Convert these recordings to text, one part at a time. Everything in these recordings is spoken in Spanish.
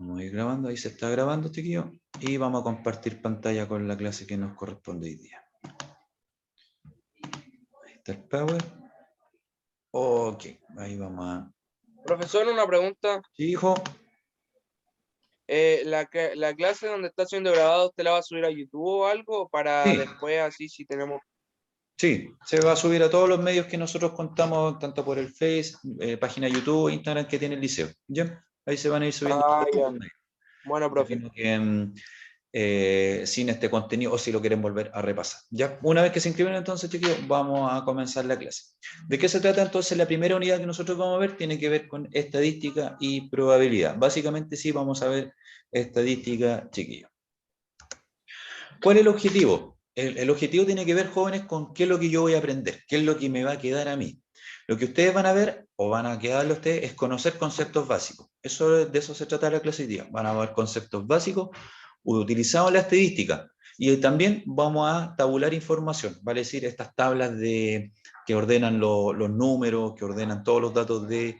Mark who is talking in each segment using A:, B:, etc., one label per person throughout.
A: Vamos a ir grabando, ahí se está grabando, chiquillo, y vamos a compartir pantalla con la clase que nos corresponde hoy día. Ahí está el Power. Ok, ahí vamos a...
B: Profesor, una pregunta.
A: Sí, hijo.
B: La clase donde está siendo grabado, ¿usted la va a subir a YouTube o algo? Para
A: Sí.
B: después, así, si tenemos...
A: Sí, se va a subir a todos los medios que nosotros contamos, tanto por el Face, página de YouTube, Instagram que tiene el liceo. ¿Ya? Ahí se van a ir subiendo todos
B: ya.
A: los medios.
B: Bueno,
A: Ya
B: profe.
A: vimos que sin este contenido, o si lo quieren volver a repasar. Ya, una vez que se inscriben entonces, chiquillos, vamos a comenzar la clase. ¿De qué se trata entonces? La primera unidad que nosotros vamos a ver tiene que ver con estadística y probabilidad. Básicamente sí vamos a ver estadística, chiquillos. ¿Cuál es el objetivo? El objetivo tiene que ver, jóvenes, con qué es lo que yo voy a aprender, qué es lo que me va a quedar a mí. Lo que ustedes van a ver, o van a quedarle a ustedes, es conocer conceptos básicos. De eso se trata la clase hoy día. Van a ver conceptos básicos utilizados en la estadística. Y también vamos a tabular información, vale decir, estas tablas que ordenan los números, que ordenan todos los datos de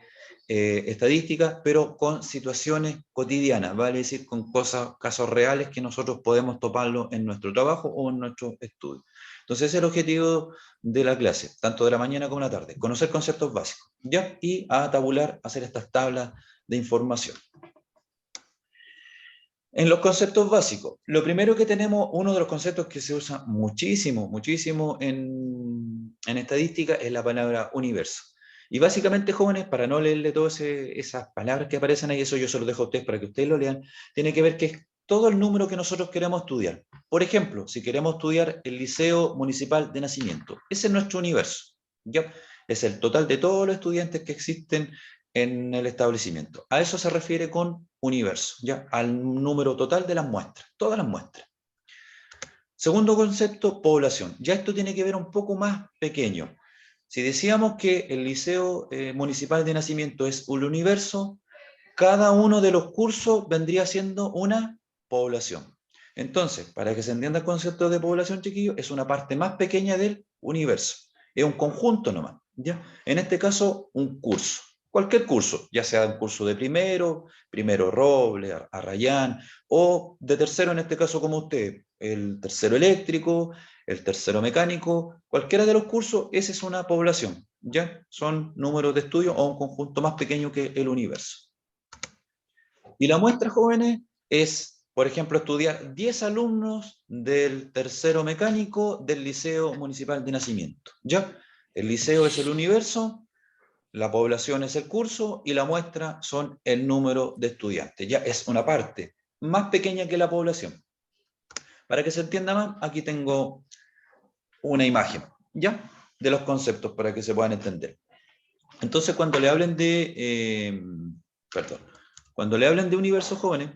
A: estadísticas, pero con situaciones cotidianas, vale decir, con casos reales que nosotros podemos toparlo en nuestro trabajo o en nuestro estudio. Entonces ese es el objetivo de la clase, tanto de la mañana como de la tarde, conocer conceptos básicos, ¿ya? Y a tabular, hacer estas tablas de información. En los conceptos básicos, lo primero que tenemos, uno de los conceptos que se usa muchísimo, muchísimo en estadística es la palabra universo. Y básicamente, jóvenes, para no leerle todas esas palabras que aparecen ahí, eso yo se lo dejo a ustedes para que ustedes lo lean, tiene que ver que es todo el número que nosotros queremos estudiar. Por ejemplo, si queremos estudiar el Liceo Municipal de Nacimiento, ese es nuestro universo, ¿ya? Es el total de todos los estudiantes que existen en el establecimiento. A eso se refiere con universo, ¿ya? Al número total de las muestras, todas las muestras. Segundo concepto, población. Ya esto tiene que ver un poco más pequeño. Si decíamos que el Liceo Municipal de Nacimiento es un universo, cada uno de los cursos vendría siendo una población. Entonces, para que se entienda el concepto de población, chiquillo, es una parte más pequeña del universo. Es un conjunto nomás, ¿ya? En este caso, un curso. Cualquier curso, ya sea un curso de primero Roble, Arrayán, o de tercero, en este caso como usted, el tercero eléctrico, el tercero mecánico, cualquiera de los cursos, esa es una población, ¿ya? Son números de estudio o un conjunto más pequeño que el universo. Y la muestra, jóvenes, es, por ejemplo, estudiar 10 alumnos del tercero mecánico del Liceo Municipal de Nacimiento. ¿Ya? El liceo es el universo, la población es el curso y la muestra son el número de estudiantes. Ya es una parte más pequeña que la población. Para que se entienda más, aquí tengo una imagen, ¿ya? De los conceptos para que se puedan entender. Entonces, cuando le hablen cuando le hablen de universo, jóvenes,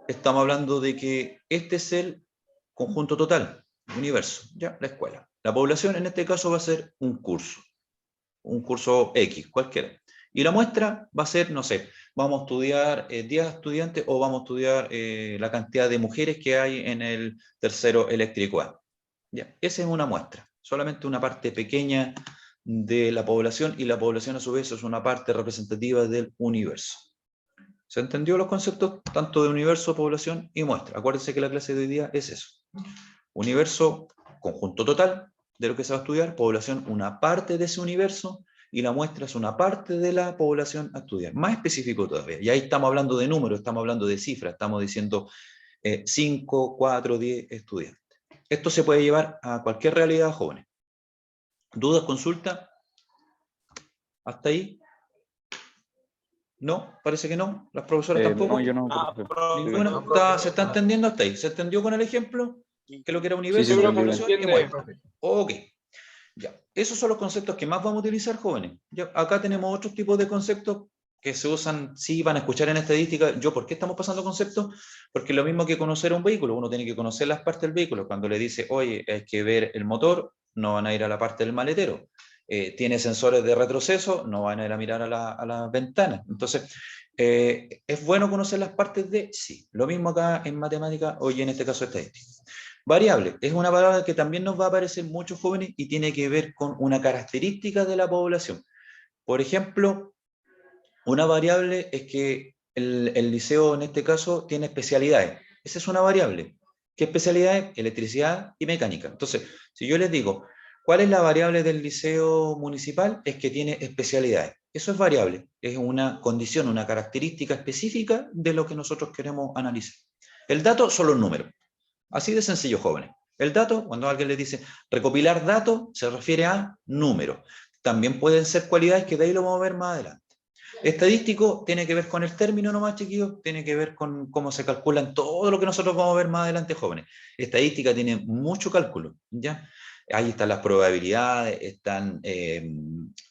A: estamos hablando de que este es el conjunto total, universo, ya, la escuela. La población en este caso va a ser un curso X, cualquiera. Y la muestra va a ser, no sé, vamos a estudiar 10 estudiantes o vamos a estudiar la cantidad de mujeres que hay en el tercero eléctrico A. Ya, esa es una muestra, solamente una parte pequeña de la población y la población a su vez es una parte representativa del universo. ¿Se entendió los conceptos tanto de universo, población y muestra? Acuérdense que la clase de hoy día es eso. Universo, conjunto total de lo que se va a estudiar, población, una parte de ese universo, y la muestra es una parte de la población a estudiar. Más específico todavía. Y ahí estamos hablando de números, estamos hablando de cifras, estamos diciendo 5, 4, 10 estudiantes. Esto se puede llevar a cualquier realidad, jóvenes. ¿Dudas, consulta? ¿Hasta ahí? ¿No? Parece que no. ¿Las profesoras tampoco?
C: No, yo no, profe.
A: ¿Ninguna? ¿Se está entendiendo hasta ahí? ¿Se entendió con el ejemplo? ¿Qué es lo que era universo,
C: Sí,
B: Sí,
C: sí,
B: profe, lo
A: población y
B: entiende.
A: muestra? Ok. Ya. Esos son los conceptos que más vamos a utilizar, jóvenes. Ya. Acá tenemos otros tipos de conceptos que se usan, sí, van a escuchar en estadística. ¿Por qué estamos pasando conceptos? Porque es lo mismo que conocer un vehículo. Uno tiene que conocer las partes del vehículo. Cuando le dice, oye, hay que ver el motor, no van a ir a la parte del maletero. Tiene sensores de retroceso, no van a ir a mirar a la ventana. Entonces, ¿es bueno conocer las partes de? Sí. Lo mismo acá en matemática, hoy en este caso estadística. Variable, es una palabra que también nos va a aparecer en muchos jóvenes y tiene que ver con una característica de la población. Por ejemplo, una variable es que el liceo en este caso tiene especialidades. Esa es una variable. ¿Qué especialidades? Electricidad y mecánica. Entonces, si yo les digo, ¿cuál es la variable del liceo municipal? Es que tiene especialidades. Eso es variable, es una condición, una característica específica de lo que nosotros queremos analizar. El dato son los números. Así de sencillo, jóvenes. El dato, cuando alguien les dice recopilar datos, se refiere a números. También pueden ser cualidades que de ahí lo vamos a ver más adelante. Estadístico tiene que ver con el término nomás, chiquillos, tiene que ver con cómo se calculan todo lo que nosotros vamos a ver más adelante, jóvenes. Estadística tiene mucho cálculo, ¿ya? Ahí están las probabilidades, están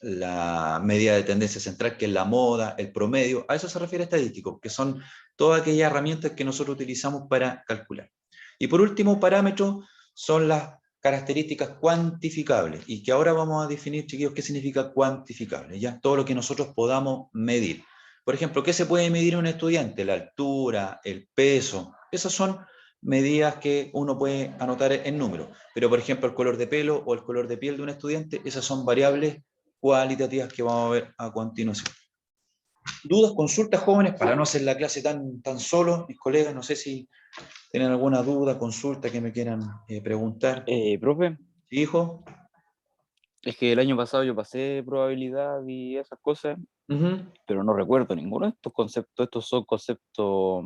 A: la medida de tendencia central, que es la moda, el promedio, a eso se refiere estadístico, que son todas aquellas herramientas que nosotros utilizamos para calcular. Y por último, parámetros son las características cuantificables, y que ahora vamos a definir, chiquillos, qué significa cuantificable, ya todo lo que nosotros podamos medir. Por ejemplo, ¿qué se puede medir en un estudiante? La altura, el peso, esas son medidas que uno puede anotar en números. Pero, por ejemplo, el color de pelo o el color de piel de un estudiante, esas son variables cualitativas que vamos a ver a continuación. ¿Dudas, consultas, jóvenes, para no hacer la clase tan solo? Mis colegas, no sé si tienen alguna duda, consulta que me quieran preguntar.
C: Profe,
A: ¿Sí, hijo?
C: es que el año pasado yo pasé probabilidad y esas cosas, pero no recuerdo ninguno de estos conceptos. ¿Estos son conceptos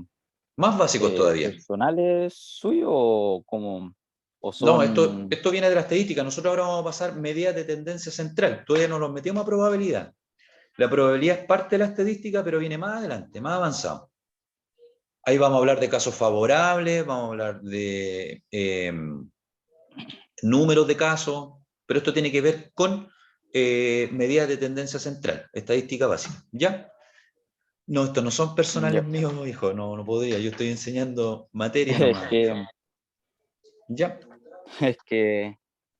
A: Más básicos todavía.
C: personales suyos o
A: No,
C: son...
A: esto viene de la estadística. Nosotros ahora vamos a pasar medidas de tendencia central. Todavía no los metimos a probabilidad. La probabilidad es parte de la estadística, pero viene más adelante, más avanzado. Ahí vamos a hablar de casos favorables, vamos a hablar de números de casos, pero esto tiene que ver con medidas de tendencia central, estadística básica. ¿Ya? No, estos no son personales
C: Ya.
A: míos, hijo, no podría. Yo estoy enseñando materia
C: Es
A: nomás.
C: que,
A: ¿Ya?
C: es que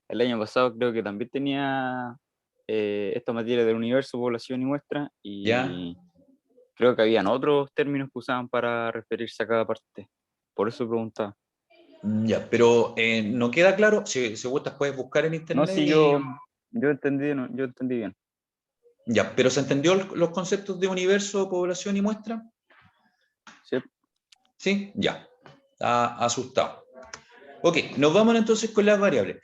C: el año pasado creo que también tenía esta materia del universo, población y muestra,
A: ¿Ya?
C: y creo que habían otros términos que usaban para referirse a cada parte. Por eso preguntaba.
A: Ya, pero no queda claro. Si gustas, puedes buscar en
C: No,
A: internet
C: sí,
A: y.
C: yo entendí, yo entendí bien.
A: Ya, pero ¿se entendió los conceptos de universo, población y muestra?
C: ¿Sí?
A: ¿Sí? Ya. Está asustado. Ok, nos vamos entonces con las variables.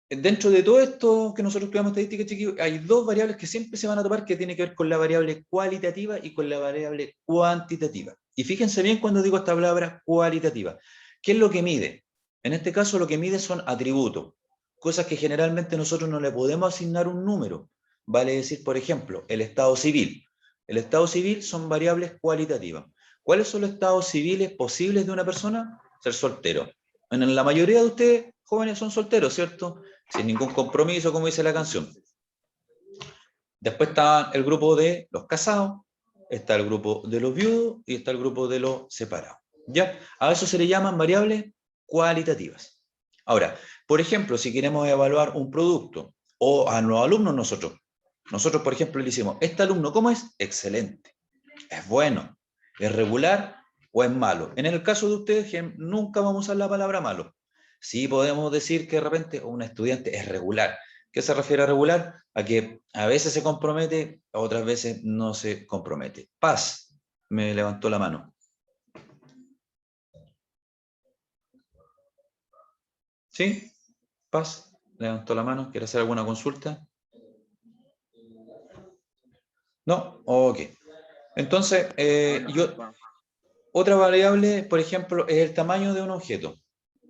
A: Dentro de todo esto que nosotros estudiamos estadística, chiquillos, hay dos variables que siempre se van a topar que tienen que ver con la variable cualitativa y con la variable cuantitativa. Y fíjense bien cuando digo esta palabra cualitativa. ¿Qué es lo que mide? En este caso lo que mide son atributos, cosas que generalmente nosotros no le podemos asignar un número. Vale decir, por ejemplo, el estado civil. El estado civil son variables cualitativas. ¿Cuáles son los estados civiles posibles de una persona? Ser soltero. En la mayoría de ustedes, jóvenes, son solteros, ¿cierto? Sin ningún compromiso, como dice la canción. Después está el grupo de los casados, está el grupo de los viudos y está el grupo de los separados. ¿Ya? A eso se le llaman variables cualitativas. Ahora, por ejemplo, si queremos evaluar un producto o a los alumnos nosotros, por ejemplo, le decimos, ¿este alumno cómo es? Excelente, es bueno, es regular o es malo. En el caso de ustedes, nunca vamos a usar la palabra malo. Sí podemos decir que de repente un estudiante es regular. ¿Qué se refiere a regular? A que a veces se compromete, a otras veces no se compromete. Paz, me levantó la mano. ¿Sí? Paz, levantó la mano. ¿Quiere hacer alguna consulta? ¿No? Ok. Entonces, otra variable, por ejemplo, es el tamaño de un objeto.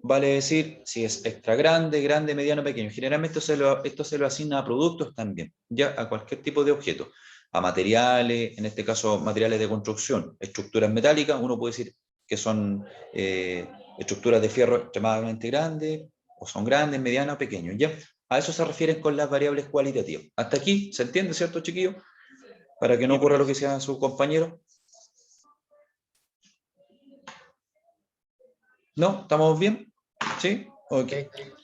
A: Vale decir si es extra grande, grande, mediano, pequeño. Generalmente esto se lo asigna a productos también, ya a cualquier tipo de objeto. A materiales, en este caso materiales de construcción, estructuras metálicas, uno puede decir que son estructuras de fierro extremadamente grandes, o son grandes, medianas, pequeños, ¿ya? A eso se refieren con las variables cualitativas. Hasta aquí, ¿se entiende, cierto, chiquillos? Para que no ocurra lo que sea a su compañero. ¿No? ¿Estamos bien? ¿Sí? Ok.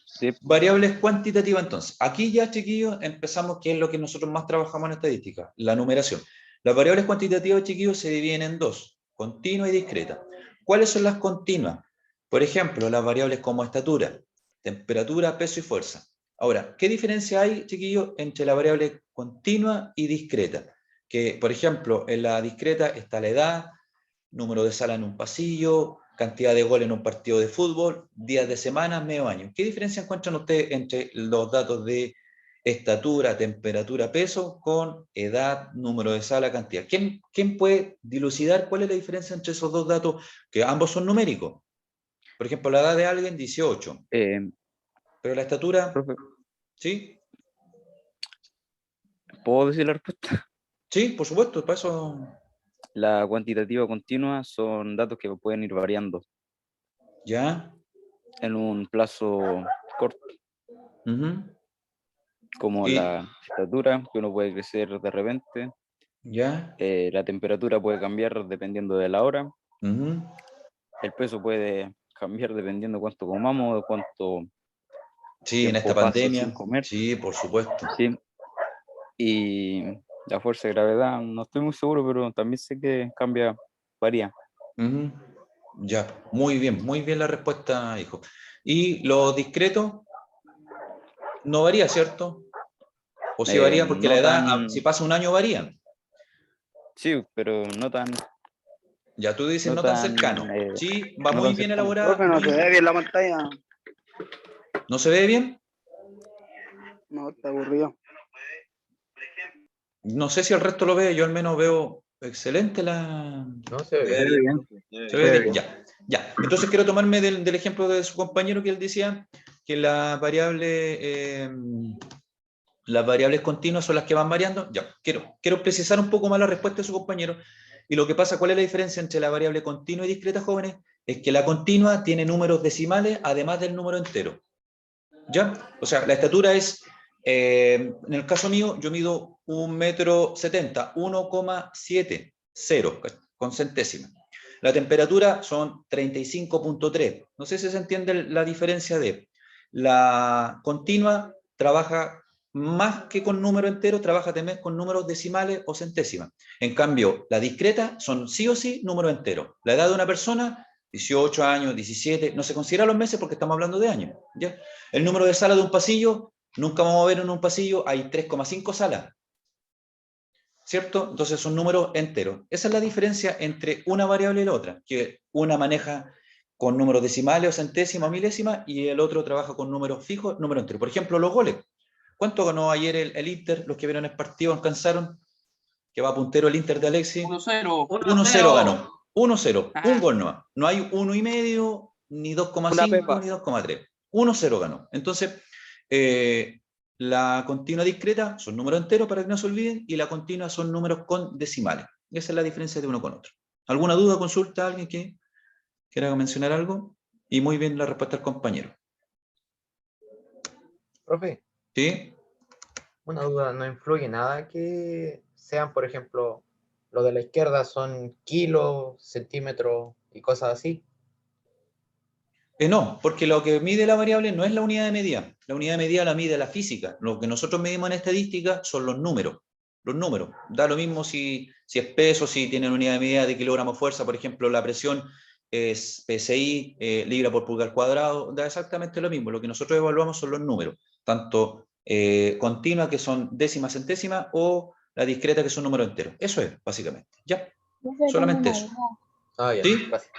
C: Sí.
A: Variables cuantitativas entonces. Aquí ya, chiquillos, empezamos qué es lo que nosotros más trabajamos en estadística, la numeración. Las variables cuantitativas, chiquillos, se dividen en dos, continua y discreta. ¿Cuáles son las continuas? Por ejemplo, las variables como estatura, temperatura, peso y fuerza. Ahora, ¿qué diferencia hay, chiquillos, entre la variable continua y discreta? Que, por ejemplo, en la discreta está la edad, número de sala en un pasillo, cantidad de goles en un partido de fútbol, días de semana, medio año. ¿Qué diferencia encuentran ustedes entre los datos de estatura, temperatura, peso, con edad, número de sala, cantidad? ¿Quién puede dilucidar cuál es la diferencia entre esos dos datos, que ambos son numéricos? Por ejemplo, la edad de alguien, 18. Pero la estatura,
C: Profe,
A: ¿sí?
C: ¿puedo decir la respuesta?
A: Sí, por supuesto, para eso.
C: La cuantitativa continua son datos que pueden ir variando
A: ¿Ya?
C: en un plazo corto,
A: Uh-huh.
C: como
A: Y,
C: la estatura, que uno puede crecer de repente,
A: ¿ya?
C: la temperatura puede cambiar dependiendo de la hora,
A: Uh-huh.
C: el peso puede cambiar dependiendo cuánto comamos, o cuánto
A: Sí, en esta
C: tiempo pase sin
A: pandemia,
C: comer,
A: sí, por supuesto.
C: ¿sí? Y la fuerza de gravedad, no estoy muy seguro, pero también sé que cambia, varía.
A: Uh-huh. Ya, muy bien la respuesta, hijo. ¿Y lo discreto? No varía, ¿cierto? O sí varía porque la
C: No
A: edad,
C: tan,
A: si pasa un año, varían.
C: sí, pero
A: Ya tú dices
C: no
A: no tan
C: tan,
A: cercano. Sí, va
C: no
A: muy
C: tan
A: bien
C: cercano.
A: elaborada,
D: Profe, no se
A: muy...
D: ve bien la pantalla.
A: ¿No se ve bien?
D: No, está aburrido.
A: No sé si el resto lo ve, yo al menos veo excelente la...
E: No se ve
D: Se ve
E: bien,
D: bien.
E: profe, se ve
A: ¿Se
E: bien.
A: ve bien? Ya, ya. Entonces quiero tomarme del ejemplo de su compañero que él decía que las variables continuas son las que van variando. Ya, quiero precisar un poco más la respuesta de su compañero. Y lo que pasa, ¿cuál es la diferencia entre la variable continua y discreta, jóvenes? Es que la continua tiene números decimales además del número entero. ¿Ya? O sea, la estatura es, en el caso mío, yo mido 1,70 m, 1,70 con centésima. La temperatura son 35,3. No sé si se entiende la diferencia de la continua, trabaja más que con número entero, trabaja también con números decimales o centésimas. En cambio, la discreta son sí o sí números enteros. La edad de una persona, 18 años, 17, no se considera los meses porque estamos hablando de años. ¿Ya? El número de salas de un pasillo, nunca vamos a ver en un pasillo, hay 3,5 salas. ¿Cierto? Entonces son números enteros. Esa es la diferencia entre una variable y la otra, que una maneja con números decimales o centésimas o milésimas y el otro trabaja con números fijos, números enteros. Por ejemplo, los goles. ¿Cuánto ganó ayer el Inter? Los que vieron el partido alcanzaron, que va puntero el Inter de Alexis.
B: 1-0.
A: 1-0 ganó. 1-0. Un
B: Ajá.
A: gol no. No hay 1,5, ni
B: Una
A: 2,5,
B: pepa.
A: ni 2,3. 1-0 ganó. Entonces, la continua discreta son números enteros para que no se olviden, y la continua son números con decimales. Esa es la diferencia de uno con otro. ¿Alguna duda, consulta, alguien que quiera mencionar algo? Y muy bien la respuesta del compañero.
E: Profe,
A: ¿Sí?
E: una duda, ¿no influye nada que sean, por ejemplo, lo de la izquierda son kilos, centímetros y cosas así?
A: No, porque lo que mide la variable no es la unidad de medida. La unidad de medida la mide la física. Lo que nosotros medimos en estadística son los números. Los números. Da lo mismo si es peso, si tienen unidad de medida de kilogramos fuerza. Por ejemplo, la presión es PSI, libra por pulgar cuadrado. Da exactamente lo mismo. Lo que nosotros evaluamos son los números. Tanto continua, que son décimas, centésimas, o la discreta, que son números enteros. Eso es, básicamente. Ya.
F: Profe, tengo
A: Solamente
F: una
A: eso.
F: duda.
E: Ah, ya,
A: ¿Sí?
E: gracias.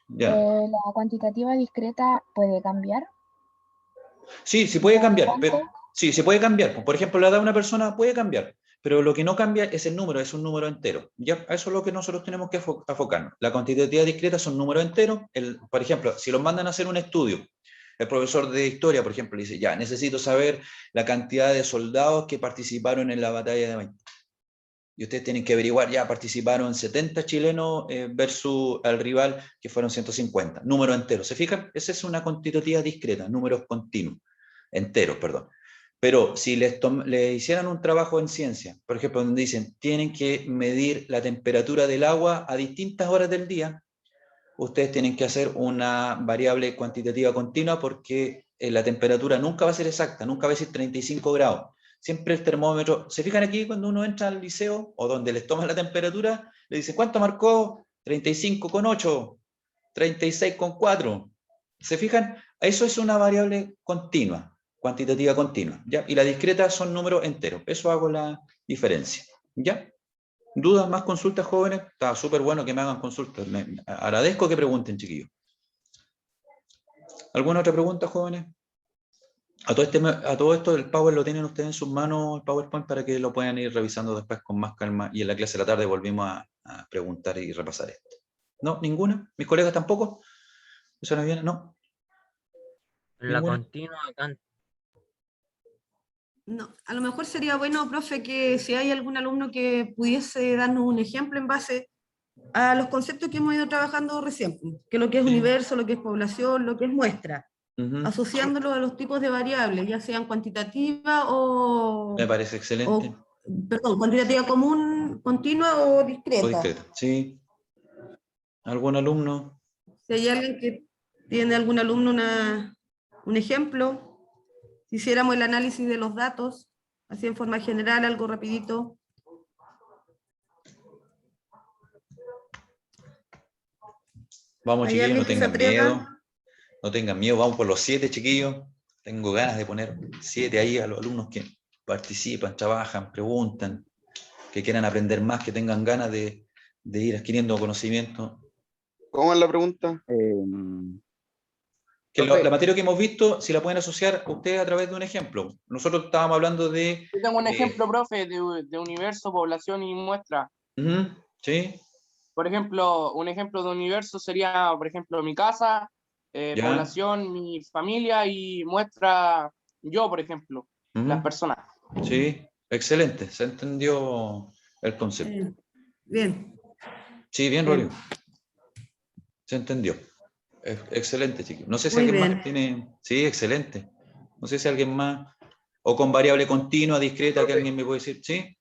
A: Ya.
F: ¿La cuantitativa discreta puede cambiar?
A: Sí, se
F: ¿Y
A: puede
F: cada
A: cambiar,
F: cuánto?
A: sí, se puede cambiar. Por ejemplo, la edad de una persona puede cambiar, pero lo que no cambia es el número, es un número entero. Ya, a eso es lo que nosotros tenemos que enfocarnos. La cuantitativa discreta son números enteros. Por ejemplo, si los mandan a hacer un estudio, el profesor de historia, por ejemplo, dice, ya, necesito saber la cantidad de soldados que participaron en la batalla de Maipú. Y ustedes tienen que averiguar, ya participaron 70 chilenos versus el rival, que fueron 150. Número entero. ¿Se fijan? Esa es una cuantitativa discreta, números continuos, enteros, perdón. Pero si le hicieran un trabajo en ciencia, por ejemplo, donde dicen, tienen que medir la temperatura del agua a distintas horas del día, ustedes tienen que hacer una variable cuantitativa continua, porque la temperatura nunca va a ser exacta, nunca va a ser 35 grados. Siempre el termómetro, ¿se fijan aquí cuando uno entra al liceo o donde les toman la temperatura? Le dicen, ¿cuánto marcó? 35,8, 36,4. ¿Se fijan? Eso es una variable continua, cuantitativa continua, ¿ya? Y la discreta son números enteros. Eso hago la diferencia, ¿ya? ¿Dudas, más consultas, jóvenes? Está súper bueno que me hagan consultas. Agradezco que pregunten, chiquillos. ¿Alguna otra pregunta, jóvenes? A todo esto, el Power lo tienen ustedes en sus manos, el PowerPoint, para que lo puedan ir revisando después con más calma. Y en la clase de la tarde volvimos a preguntar y repasar esto. ¿No? ¿Ninguna? ¿Mis colegas tampoco? ¿Eso no viene? ¿No?
G: La
A: ¿Ninguna?
G: continua acá.
H: No, a lo mejor sería bueno, profe, que si hay algún alumno que pudiese darnos un ejemplo en base a los conceptos que hemos ido trabajando recién, que lo que es
A: Sí.
H: universo, lo que es población, lo que es muestra,
A: Ujú.
H: asociándolo a los tipos de variables, ya sean cuantitativa o,
A: Me parece excelente.
H: perdón, cuantitativa común, continua o discreta.
A: O discreta. Sí. ¿Algún alumno?
H: Si hay alguien que tiene algún alumno un ejemplo, si hiciéramos el análisis de los datos, así en forma general, algo rapidito.
A: Vamos,
H: ¿Hay
A: chiquillos,
H: alguien
A: no
H: que se
A: tengan
H: atreva?
A: miedo. No tengan miedo, vamos por los 7, chiquillos. Tengo ganas de poner 7 ahí a los alumnos que participan, trabajan, preguntan, que quieran aprender más, que tengan ganas de ir adquiriendo conocimiento.
B: ¿Cómo es la pregunta?
A: Que
E: Profe.
A: la materia que hemos visto, si la pueden asociar ustedes a través de un ejemplo. Nosotros estábamos hablando de...
B: Yo tengo un ejemplo, profe, de universo, población y muestra.
A: Sí,
B: Por ejemplo, un ejemplo de universo sería, por ejemplo, mi casa,
A: Ya.
B: población, mi familia y muestra yo, por ejemplo, las personas.
A: Sí, excelente. Se entendió el concepto.
H: Bien.
A: Sí, bien,
H: Bien.
A: Rodrigo. Se entendió. Excelente, chicos. No sé si
H: Muy
A: alguien
H: bien.
A: más tiene... Sí, excelente. No sé si alguien más... O con variable continua, discreta, que
E: Profe.
A: alguien me puede decir. Sí,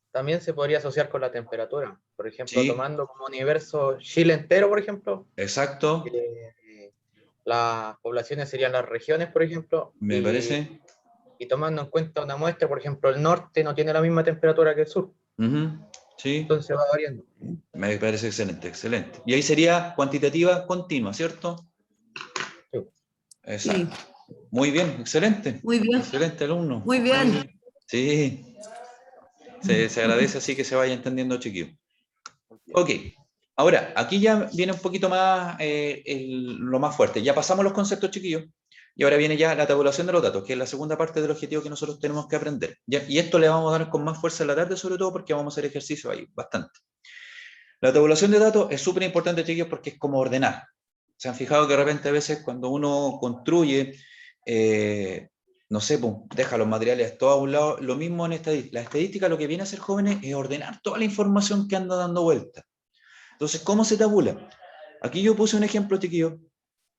E: También se podría asociar con la temperatura. Por ejemplo,
A: Sí.
E: tomando como universo Chile entero, por ejemplo,
A: exacto.
E: las poblaciones serían las regiones, por ejemplo,
A: Me parece.
E: y tomando en cuenta una muestra, por ejemplo, el norte no tiene la misma temperatura que el sur,
A: Sí,
E: entonces va variando.
A: me parece excelente, excelente. Y ahí sería cuantitativa continua, ¿cierto?
E: Sí.
A: Exacto. Muy bien, excelente.
H: Muy bien.
A: Excelente alumno.
H: Muy bien.
A: Sí. Se agradece así que se vaya entendiendo, chiquillo. Ok. Ahora, aquí ya viene un poquito más lo más fuerte. Ya pasamos los conceptos, chiquillos. Y ahora viene ya la tabulación de los datos, que es la segunda parte del objetivo que nosotros tenemos que aprender. Y esto le vamos a dar con más fuerza en la tarde, sobre todo porque vamos a hacer ejercicio ahí, bastante. La tabulación de datos es súper importante, chiquillos, porque es como ordenar. ¿Se han fijado que de repente a veces cuando uno construye, no sé, pues, deja los materiales todos a un lado, lo mismo en estadística. La estadística lo que viene a hacer, jóvenes, es ordenar toda la información que anda dando vuelta. Entonces, ¿cómo se tabula? Aquí yo puse un ejemplo, chiquillos,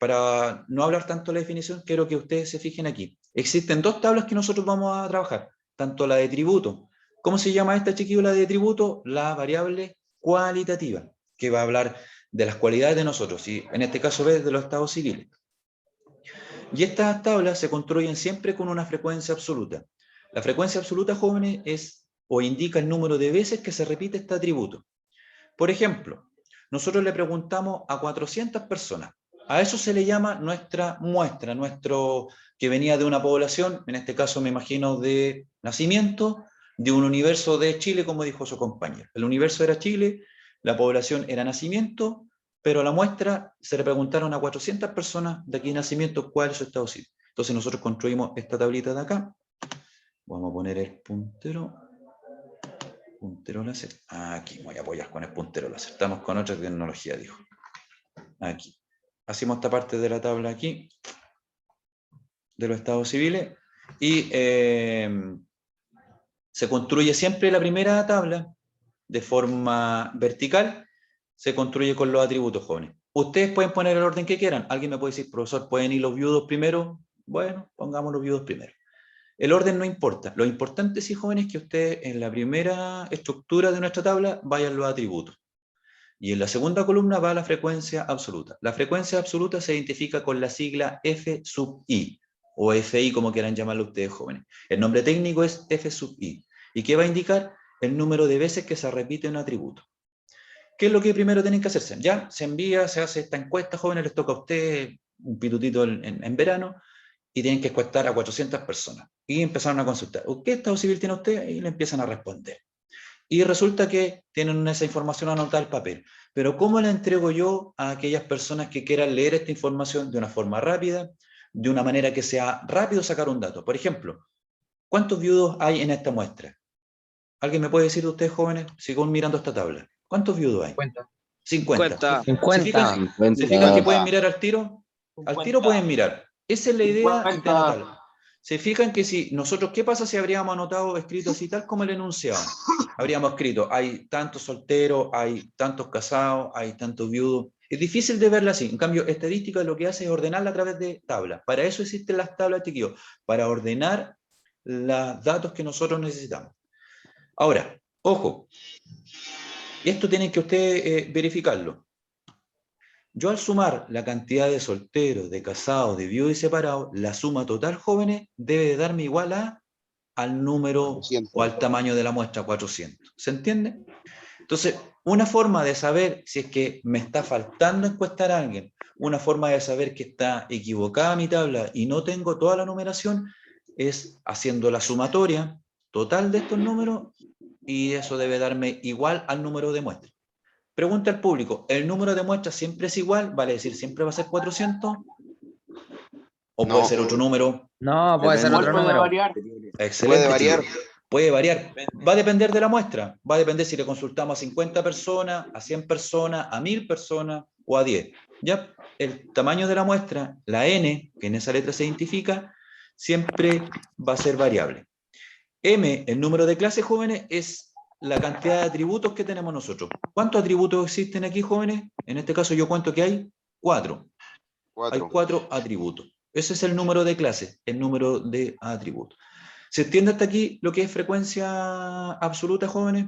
A: para no hablar tanto de la definición, quiero que ustedes se fijen aquí. Existen dos tablas que nosotros vamos a trabajar, tanto la de tributo. ¿Cómo se llama esta, chiquillo, la de tributo? La variable cualitativa, que va a hablar de las cualidades de nosotros, y en este caso de los estados civiles. Y estas tablas se construyen siempre con una frecuencia absoluta. La frecuencia absoluta, jóvenes, es o indica el número de veces que se repite este atributo. Por ejemplo, nosotros le preguntamos a 400 personas. A eso se le llama nuestra muestra, que venía de una población, en este caso me imagino de nacimiento, de un universo de Chile, como dijo su compañero. El universo era Chile, la población era nacimiento, pero a la muestra se le preguntaron a 400 personas de aquí nacimiento cuál es su estado civil. Entonces nosotros construimos esta tablita de acá. Vamos a poner el puntero láser. Aquí voy a apoyar con el puntero láser. Estamos con otra tecnología, dijo. Aquí. Hacemos esta parte de la tabla aquí, de los estados civiles, y se construye siempre la primera tabla de forma vertical, se construye con los atributos, jóvenes. Ustedes pueden poner el orden que quieran. Alguien me puede decir, profesor, ¿pueden ir los viudos primero? Bueno, pongamos los viudos primero. El orden no importa. Lo importante, sí, jóvenes, es que ustedes en la primera estructura de nuestra tabla vayan los atributos. Y en la segunda columna va la frecuencia absoluta. La frecuencia absoluta se identifica con la sigla F sub i, o FI, como quieran llamarlo ustedes, jóvenes. El nombre técnico es F sub i. ¿Y qué va a indicar? El número de veces que se repite un atributo. ¿Qué es lo que primero tienen que hacerse? Ya se envía, se hace esta encuesta, jóvenes, les toca a ustedes un pitutito en verano, y tienen que encuestar a 400 personas. Y empezaron a consultar. ¿Qué estado civil tiene usted? Y le empiezan a responder. Y resulta que tienen esa información anotada en el papel. Pero ¿cómo la entrego yo a aquellas personas que quieran leer esta información de una forma rápida, de una manera que sea rápido sacar un dato? Por ejemplo, ¿cuántos viudos hay en esta muestra? ¿Alguien me puede decir de ustedes, jóvenes, según mirando esta tabla? ¿Cuántos viudos hay? 50.
G: 50.
A: ¿Se fijan que pueden mirar al tiro? Al tiro pueden mirar. Esa es la idea de anotarlo. Se fijan que si nosotros, ¿qué pasa si habríamos anotado, escrito así, tal como el enunciado? Habríamos escrito, hay tantos solteros, hay tantos casados, hay tantos viudos. Es difícil de verla así. En cambio, estadística lo que hace es ordenarla a través de tablas. Para eso existen las tablas, chiquillos, para ordenar los datos que nosotros necesitamos. Ahora, ojo, esto tienen que ustedes verificarlo. Yo al sumar la cantidad de solteros, de casados, de viudos y separados, la suma total, jóvenes, debe darme igual al número
I: 400.
A: o al tamaño de la muestra, 400. ¿Se entiende? Entonces, una forma de saber si es que me está faltando encuestar a alguien, una forma de saber que está equivocada mi tabla y no tengo toda la numeración, es haciendo la sumatoria total de estos números, y eso debe darme igual al número de muestras. Pregunta al público, ¿el número de muestras siempre es igual? ¿Vale decir siempre va a ser 400? ¿O puede ser otro número?
G: No, puede ser otro
B: Puede
G: número.
B: variar.
A: Excelente.
I: Puede variar.
A: Chicos. Puede variar. Va a depender de la muestra. Va a depender si le consultamos a 50 personas, a 100 personas, a 1000 personas o a 10. Ya el tamaño de la muestra, la N, que en esa letra se identifica, siempre va a ser variable. M, el número de clases, jóvenes, es la cantidad de atributos que tenemos nosotros. ¿Cuántos atributos existen aquí, jóvenes? En este caso yo cuento que hay 4. Hay 4 atributos. Ese es el número de clases, el número de atributos. ¿Se entiende hasta aquí lo que es frecuencia absoluta, jóvenes?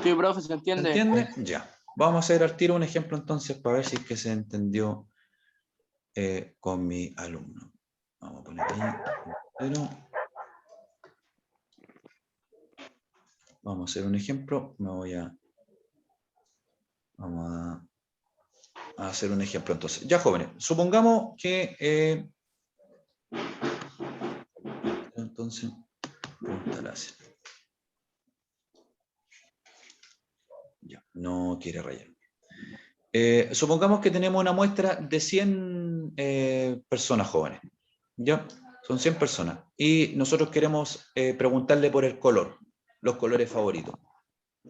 B: Sí, profe, ¿se entiende?
A: ¿Se entiende? Ya. Vamos a hacer al tiro un ejemplo entonces para ver si es que se entendió con mi alumno. Vamos a poner ahí. Vamos a hacer un ejemplo. Vamos a hacer un ejemplo entonces. Ya, jóvenes, supongamos que entonces punta láser. Ya, no quiere rayar. Supongamos que tenemos una muestra de 100 personas jóvenes. ¿Ya? Son 100 personas. Y nosotros queremos preguntarle por el color, los colores favoritos.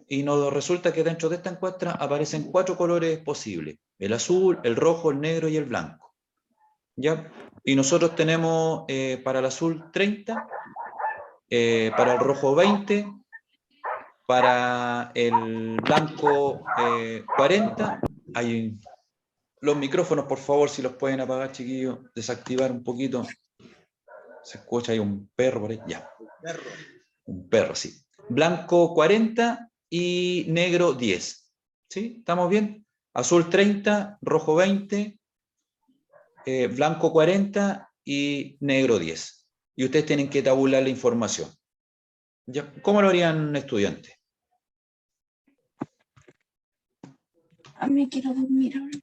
A: Y nos resulta que dentro de esta encuesta aparecen 4 colores posibles: el azul, el rojo, el negro y el blanco. ¿Ya? Y nosotros tenemos para el azul 30, para el rojo 20, para el blanco 40. Hay los micrófonos, por favor, si los pueden apagar, chiquillos, desactivar un poquito. Se escucha ahí un perro por ahí. Ya. Un perro, sí. Blanco 40 y negro 10. ¿Sí? ¿Estamos bien? Azul 30, rojo 20, blanco 40 y negro 10. Y ustedes tienen que tabular la información. ¿Ya? ¿Cómo lo harían, estudiantes?
J: A mí quiero dormir ahora.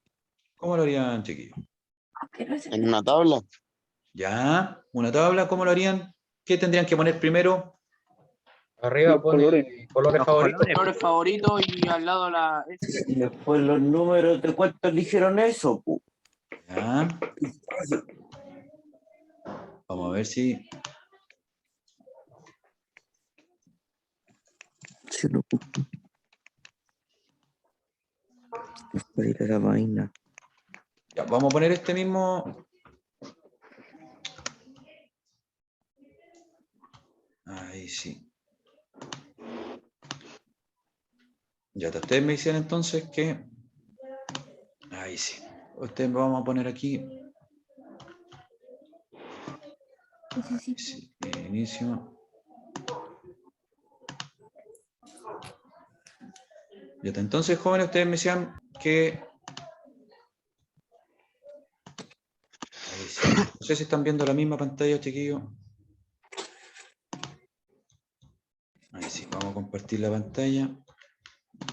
A: ¿Cómo lo harían, chiquillos?
I: En una tabla.
A: Ya, una tabla, ¿cómo lo harían? ¿Qué tendrían que poner primero?
E: Arriba pone colores favoritos.
B: Colores favoritos y al lado la...
K: Y después los números de cuánto eligieron eso.
A: Ya. Vamos a ver si...
K: Se lo ocupo. Para ir a la vaina.
A: Ya, vamos a poner este mismo... Ahí sí. Ya, ustedes me dicen entonces que... Ahí sí. Ustedes vamos a poner aquí... Sí, inicio. Ya está. Entonces, jóvenes, ustedes me decían que... Ahí sí. No sé si están viendo la misma pantalla, chiquillos. Ahí sí, vamos a compartir la pantalla.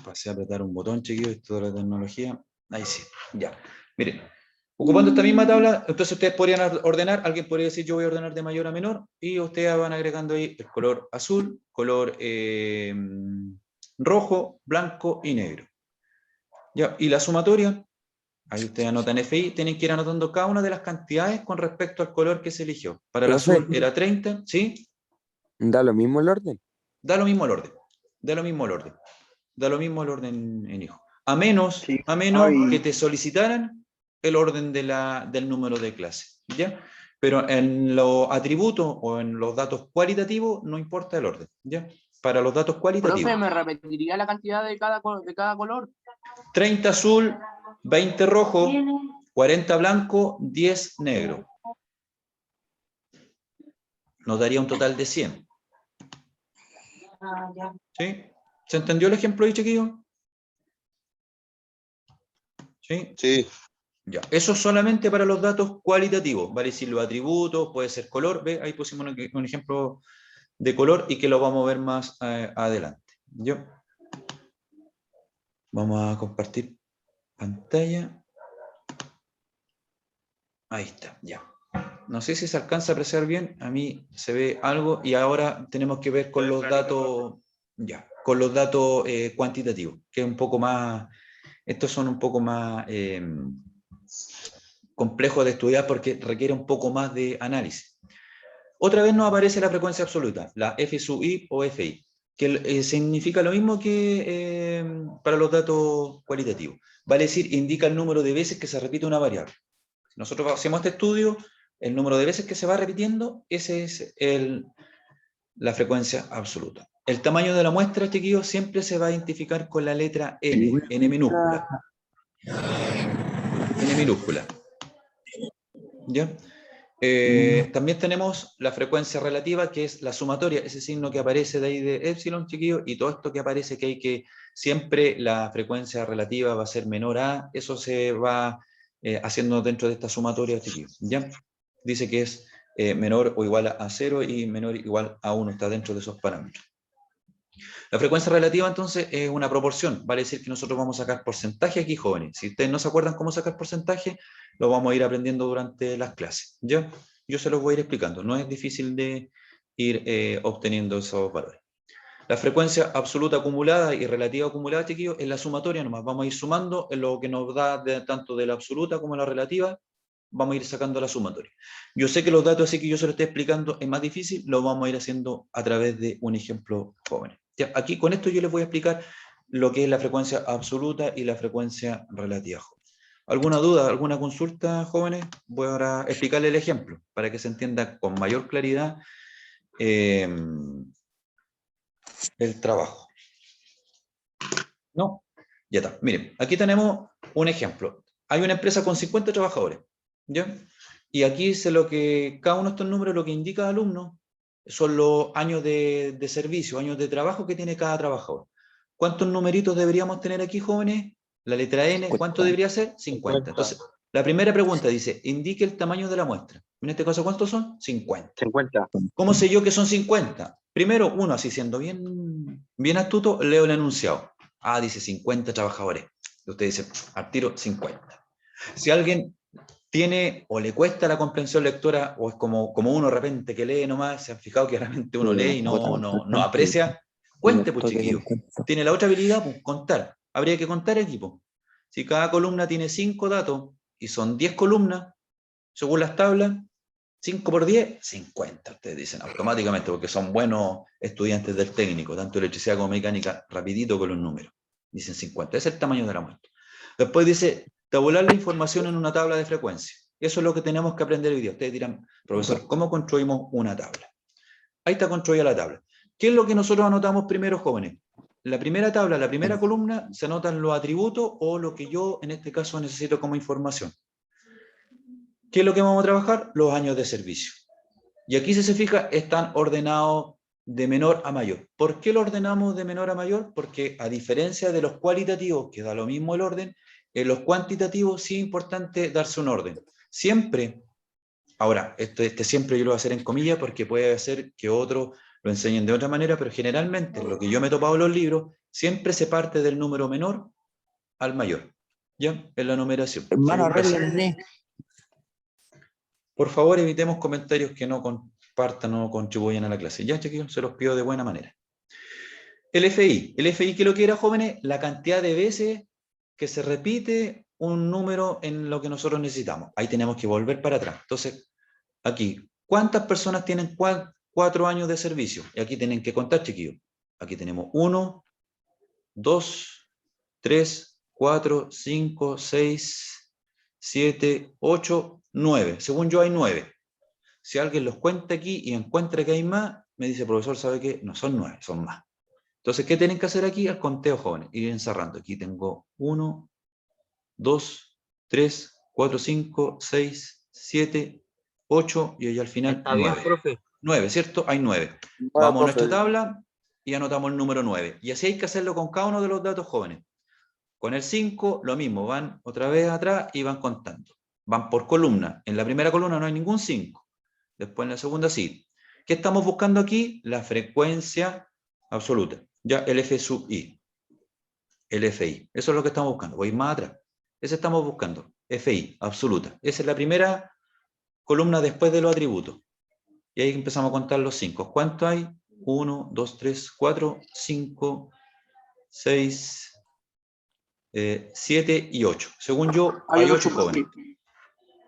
A: Pasé a apretar un botón, chiquillos, esto de la tecnología. Ahí sí, ya. Miren, Ocupando esta misma tabla, entonces ustedes podrían ordenar, alguien podría decir yo voy a ordenar de mayor a menor, y ustedes van agregando ahí el color azul, color rojo, blanco y negro. Ya, y la sumatoria, ahí ustedes anotan FI, tienen que ir anotando cada una de las cantidades con respecto al color que se eligió. Para el
K: Profe,
A: azul era 30, ¿sí?
K: ¿da lo mismo el orden?
A: Da lo mismo el orden, da lo mismo el orden, da lo mismo el orden en hijo. A menos
D: Sí.
A: que te solicitaran el orden del número de clase, ¿ya? Pero en los atributos o en los datos cualitativos no importa el orden, ¿ya? Para los datos cualitativos.
B: Profe, ¿me repetiría la cantidad de cada color?
A: 30 azul, 20 rojo, 40 blanco, 10 negro. Nos daría un total de 100. ¿Sí? ¿Se entendió el ejemplo ahí, chiquillo? ¿Sí?
I: Sí.
A: Ya. Eso solamente para los datos cualitativos, vale decir los atributos, puede ser color, ¿ve? Ahí pusimos un ejemplo de color y que lo vamos a ver más adelante. ¿Yo? Vamos a compartir pantalla. Ahí está, ya. No sé si se alcanza a apreciar bien, a mí se ve algo y ahora tenemos que ver con los datos, ya, con los datos cuantitativos, que es un poco más, estos son un poco más complejos de estudiar porque requiere un poco más de análisis. Otra vez nos aparece la frecuencia absoluta, la F sub i o FI, que significa lo mismo que para los datos cualitativos. Vale decir, indica el número de veces que se repite una variable. Nosotros hacemos este estudio, el número de veces que se va repitiendo, ese es la frecuencia absoluta. El tamaño de la muestra, chiquillos, siempre se va a identificar con la letra N, N minúscula. N minúscula. ¿Ya? También tenemos la frecuencia relativa, que es la sumatoria, ese signo que aparece de ahí de epsilon, chiquillos, y todo esto que aparece que hay que siempre la frecuencia relativa va a ser menor a, eso se va haciendo dentro de esta sumatoria, chiquillos, ¿ya? Dice que es menor o igual a 0 y menor o igual a 1, está dentro de esos parámetros. La frecuencia relativa, entonces, es una proporción, vale decir que nosotros vamos a sacar porcentaje aquí, jóvenes. Si ustedes no se acuerdan cómo sacar porcentaje, lo vamos a ir aprendiendo durante las clases, ¿ya? Yo se los voy a ir explicando, no es difícil de ir obteniendo esos valores. La frecuencia absoluta acumulada y relativa acumulada, chiquillos, es la sumatoria nomás. Vamos a ir sumando en lo que nos da tanto de la absoluta como la relativa, vamos a ir sacando la sumatoria. Yo sé que los datos así que yo se los estoy explicando es más difícil, lo vamos a ir haciendo a través de un ejemplo joven. Ya, aquí con esto yo les voy a explicar lo que es la frecuencia absoluta y la frecuencia relativa. ¿Alguna duda, alguna consulta, jóvenes? Voy ahora a explicarle el ejemplo para que se entienda con mayor claridad el trabajo. ¿No? Ya está. Miren, aquí tenemos un ejemplo. Hay una empresa con 50 trabajadores, ¿ya? Y aquí dice lo que, cada uno de estos números lo que indica al alumno son los años de servicio, años de trabajo que tiene cada trabajador. ¿Cuántos numeritos deberíamos tener aquí, jóvenes? La letra N, ¿cuánto debería ser? 50. Entonces, la primera pregunta dice, indique el tamaño de la muestra. En este caso, ¿cuántos son? 50.
K: 50.
A: ¿Cómo sé yo que son 50? Primero, uno, así siendo bien astuto, leo el enunciado. Ah, dice 50 trabajadores. Usted dice, al tiro, 50. Si alguien tiene o le cuesta la comprensión lectora, o es como uno de repente que lee nomás, se han fijado que realmente uno lee y no aprecia, cuente, pues chiquillo. Tiene la otra habilidad, pues contar. Habría que contar equipo. Si cada columna tiene 5 datos y son 10 columnas, según las tablas, 5 por 10, 50, ustedes dicen automáticamente, porque son buenos estudiantes del técnico, tanto electricidad como mecánica, rapidito con los números. Dicen 50, ese es el tamaño de la muestra. Después dice, tabular la información en una tabla de frecuencia. Eso es lo que tenemos que aprender hoy día. Ustedes dirán, profesor, ¿cómo construimos una tabla? Ahí está construida la tabla. ¿Qué es lo que nosotros anotamos primero, jóvenes? La primera tabla, la primera columna, se anotan los atributos o lo que yo, en este caso, necesito como información. ¿Qué es lo que vamos a trabajar? Los años de servicio. Y aquí, si se fija, están ordenados de menor a mayor. ¿Por qué lo ordenamos de menor a mayor? Porque a diferencia de los cualitativos, que da lo mismo el orden, en los cuantitativos sí es importante darse un orden. Siempre, ahora, este siempre yo lo voy a hacer en comillas porque puede ser que otros lo enseñen de otra manera, pero generalmente, en lo que yo me he topado en los libros, siempre se parte del número menor al mayor. ¿Ya? En la numeración.
K: Hermano, arréglale.
A: Por favor, evitemos comentarios que no compartan o contribuyan a la clase. Ya, chiquillos, se los pido de buena manera. El FI. El FI, ¿qué lo que era, jóvenes? La cantidad de veces que se repite un número en lo que nosotros necesitamos. Ahí tenemos que volver para atrás. Entonces, aquí, ¿cuántas personas tienen 4 años de servicio? Y aquí tienen que contar, chiquillos. Aquí tenemos 1, 2, 3, 4, 5, 6, 7, 8, 9. Según yo hay 9. Si alguien los cuenta aquí y encuentra que hay más, me dice, profesor, ¿sabe qué? No son 9, son más. Entonces, ¿qué tienen que hacer aquí? Al conteo, jóvenes. Ir encerrando. Aquí tengo 1, 2, 3, 4, 5, 6, 7, 8 y ahí al final
G: Está bien,
A: 9.
G: profe.
A: 9, ¿cierto? Hay 9. Vamos a nuestra tabla y anotamos el número 9. Y así hay que hacerlo con cada uno de los datos, jóvenes. Con el 5, lo mismo. Van otra vez atrás y van contando. Van por columna. En la primera columna no hay ningún 5. Después en la segunda sí. ¿Qué estamos buscando aquí? La frecuencia absoluta. Ya el F sub I. El FI. Eso es lo que estamos buscando. Voy más atrás. Ese estamos buscando. FI, absoluta. Esa es la primera columna después de los atributos. Y ahí empezamos a contar los 5. ¿Cuánto hay? 1, 2, 3, 4, 5, 6, 7 y 8. Según yo, hay 8 jóvenes.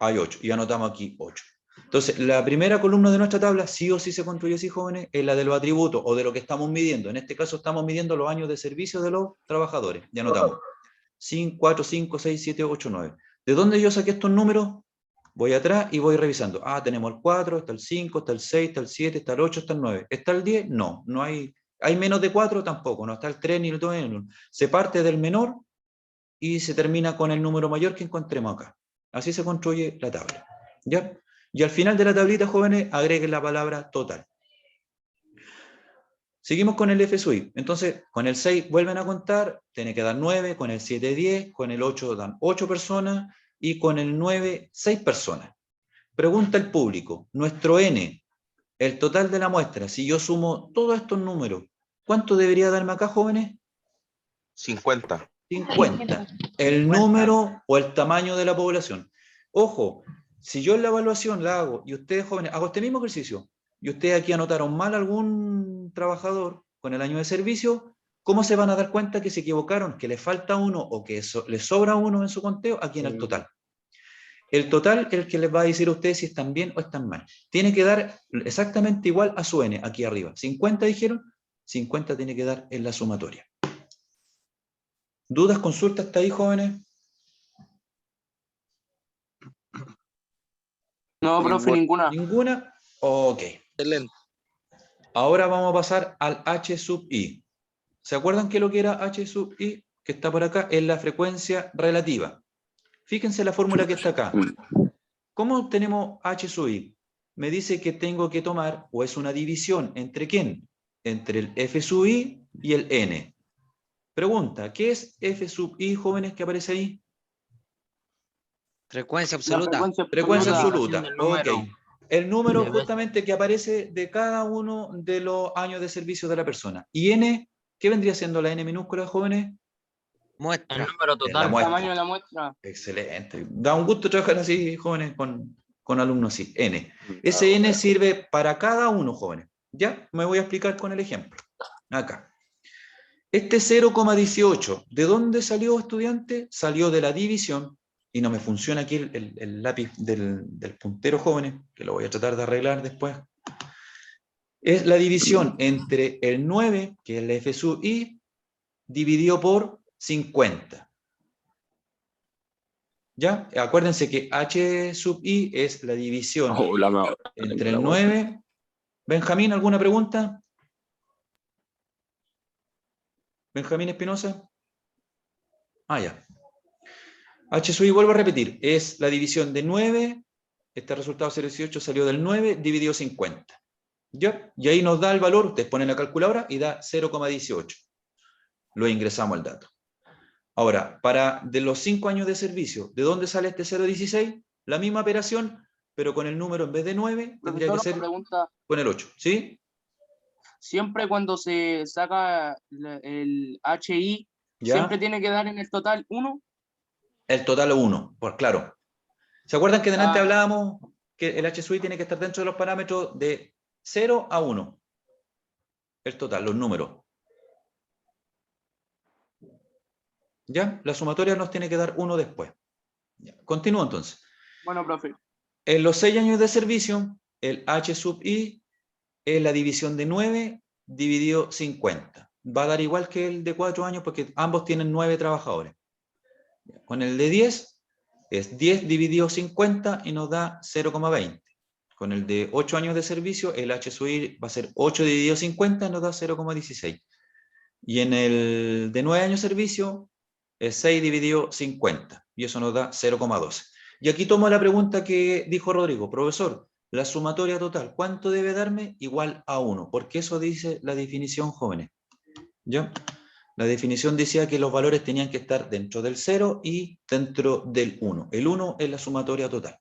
A: Hay 8. Y anotamos aquí 8. Entonces, la primera columna de nuestra tabla, sí o sí se construye así, jóvenes, es la de los atributos o de lo que estamos midiendo. En este caso estamos midiendo los años de servicio de los trabajadores. Ya anotamos. 5, 4, 5, 6, 7, 8, 9. ¿De dónde yo saqué estos números? Voy atrás y voy revisando. Ah, tenemos el 4, está el 5, está el 6, está el 7, está el 8, está el 9. ¿Está el 10? No, no hay. ¿Hay menos de 4? Tampoco. No está el 3 ni el 2 ni el 1. Se parte del menor y se termina con el número mayor que encontremos acá. Así se construye la tabla. ¿Ya? Y al final de la tablita, jóvenes, agreguen la palabra total. Seguimos con el F sub I. Entonces, con el 6 vuelven a contar, tiene que dar 9, con el 7 10, con el 8 dan 8 personas y con el 9 6 personas. Pregunta el público, nuestro N, el total de la muestra, si yo sumo todos estos números, ¿cuánto debería darme acá, jóvenes?
I: 50.
A: 50. El número o el tamaño de la población. Ojo, si yo en la evaluación la hago y ustedes, jóvenes, hago este mismo ejercicio, y ustedes aquí anotaron mal algún trabajador con el año de servicio, ¿cómo se van a dar cuenta que se equivocaron, que les falta uno o que les sobra uno en su conteo aquí en el total? El total es el que les va a decir a ustedes si están bien o están mal. Tiene que dar exactamente igual a su N, aquí arriba. 50 dijeron, 50 tiene que dar en la sumatoria. ¿Dudas, consultas hasta ahí, jóvenes?
B: No, profe, ninguna.
A: ¿Ninguna? Ok.
G: Excelente.
A: Ahora vamos a pasar al H sub I. ¿Se acuerdan qué es lo que era H sub I? Que está por acá, es la frecuencia relativa. Fíjense la fórmula que está acá. ¿Cómo obtenemos H sub I? Me dice que tengo que tomar, o es una división, ¿entre quién? Entre el F sub I y el N. Pregunta, ¿qué es F sub I, jóvenes, que aparece ahí?
G: Frecuencia absoluta.
A: Frecuencia absoluta.
G: Ok.
A: El número justamente que aparece de cada uno de los años de servicio de la persona. ¿Y N? ¿Qué vendría siendo la N minúscula, jóvenes?
G: Muestra. El número total.
B: El tamaño de la muestra.
A: Excelente. Da un gusto trabajar así, jóvenes, con alumnos así. N. Ese N sirve para cada uno, jóvenes. Ya me voy a explicar con el ejemplo. Acá. Este 0,18, ¿de dónde salió, estudiante? Salió de la división, y no me funciona aquí el lápiz del puntero, jóvenes, que lo voy a tratar de arreglar después. Es la división entre el 9, que es la F sub I, dividido por 50. ¿Ya? Acuérdense que H sub I es la división entre el 9. Benjamín, ¿alguna pregunta? Benjamín Espinosa. Ah, ya. H sub I, vuelvo a repetir, es la división de 9, este resultado 0,18 salió del 9, dividido 50. ¿Ya? Y ahí nos da el valor, ustedes ponen la calculadora y da 0,18. Lo ingresamos al dato. Ahora, de los 5 años de servicio, ¿de dónde sale este 0,16? La misma operación, pero con el número en vez de 9, tendría que ser con el 8, ¿sí?
B: Siempre cuando se saca el HI,
A: ¿ya?
B: Siempre tiene que dar en el total 1.
A: El total 1, pues claro. ¿Se acuerdan que delante hablábamos que el H sub I tiene que estar dentro de los parámetros de 0 a 1. El total, los números. ¿Ya? La sumatoria nos tiene que dar 1 después. Ya. Continúo entonces.
B: Bueno, profe.
A: En los 6 años de servicio, el H sub I es la división de 9 dividido 50. Va a dar igual que el de 4 años porque ambos tienen 9 trabajadores. Con el de 10 es 10 dividido 50 y nos da 0,20. Con el de 8 años de servicio, el H sub I va a ser 8 dividido 50 y nos da 0,16. Y en el de 9 años de servicio es 6 dividido 50 y eso nos da 0,12. Y aquí tomo la pregunta que dijo Rodrigo. Profesor, la sumatoria total, ¿cuánto debe darme? Igual a 1, porque eso dice la definición, jóvenes. ¿Ya? La definición decía que los valores tenían que estar dentro del 0 y dentro del 1. El 1 es la sumatoria total.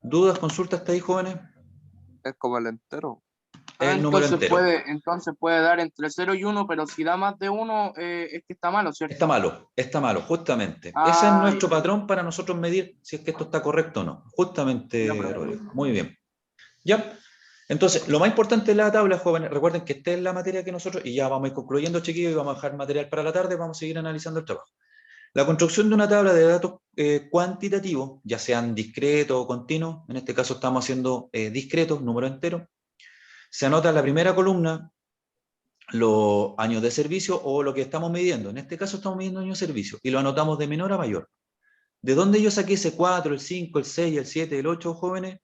A: ¿Dudas, consultas hasta ahí, jóvenes?
I: Es como el entero.
A: El número entero.
B: Entonces puede dar entre 0 y 1, pero si da más de 1, es que está malo, ¿cierto?
A: Está malo, justamente. Ese es nuestro patrón para nosotros medir si es que esto está correcto o no. Justamente, Rodrigo. Muy bien. ¿Ya? Entonces, lo más importante de la tabla, jóvenes, recuerden que esta es la materia que nosotros, y ya vamos a ir concluyendo, chiquillos, y vamos a dejar material para la tarde, vamos a seguir analizando el trabajo. La construcción de una tabla de datos cuantitativos, ya sean discretos o continuos, en este caso estamos haciendo discretos, número entero. Se anota en la primera columna los años de servicio o lo que estamos midiendo. En este caso estamos midiendo años de servicio y lo anotamos de menor a mayor. ¿De dónde yo saqué ese 4, el 5, el 6, el 7, el 8, jóvenes?